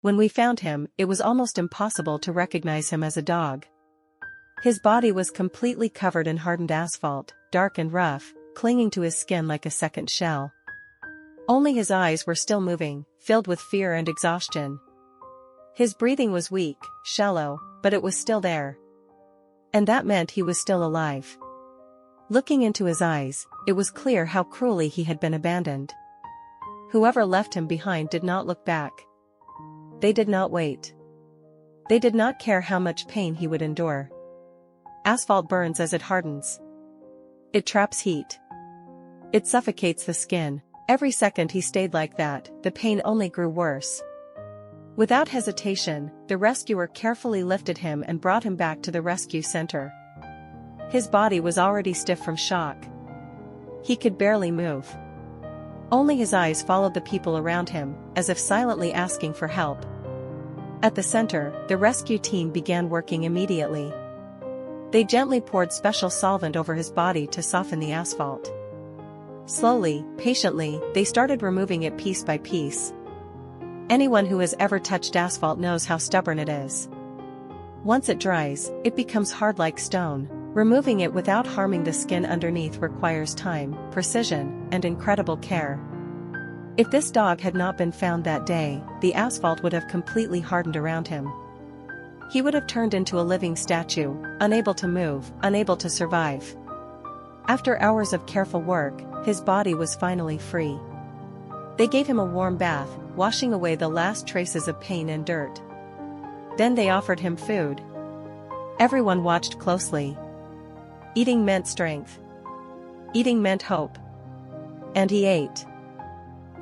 When we found him, it was almost impossible to recognize him as a dog. His body was completely covered in hardened asphalt, dark and rough, clinging to his skin like a second shell. Only his eyes were still moving, filled with fear and exhaustion. His breathing was weak, shallow, but it was still there. And that meant he was still alive. Looking into his eyes, it was clear how cruelly he had been abandoned. Whoever left him behind did not look back. They did not wait. They did not care how much pain he would endure. Asphalt burns as it hardens. It traps heat. It suffocates the skin. Every second he stayed like that, the pain only grew worse. Without hesitation, the rescuer carefully lifted him and brought him back to the rescue center. His body was already stiff from shock. He could barely move. Only his eyes followed the people around him, as if silently asking for help. At the center, the rescue team began working immediately. They gently poured special solvent over his body to soften the asphalt. Slowly, patiently, they started removing it piece by piece. Anyone who has ever touched asphalt knows how stubborn it is. Once it dries, it becomes hard like stone. Removing it without harming the skin underneath requires time, precision, and incredible care. If this dog had not been found that day, the asphalt would have completely hardened around him. He would have turned into a living statue, unable to move, unable to survive. After hours of careful work, his body was finally free. They gave him a warm bath, washing away the last traces of pain and dirt. Then they offered him food. Everyone watched closely. Eating meant strength. Eating meant hope. And he ate.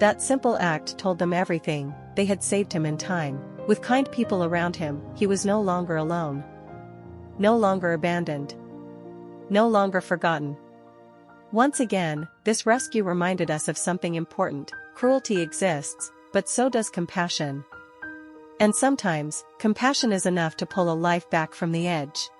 That simple act told them everything. They had saved him in time. With kind people around him, he was no longer alone. No longer abandoned. No longer forgotten. Once again, this rescue reminded us of something important. Cruelty exists, but so does compassion. And sometimes, compassion is enough to pull a life back from the edge.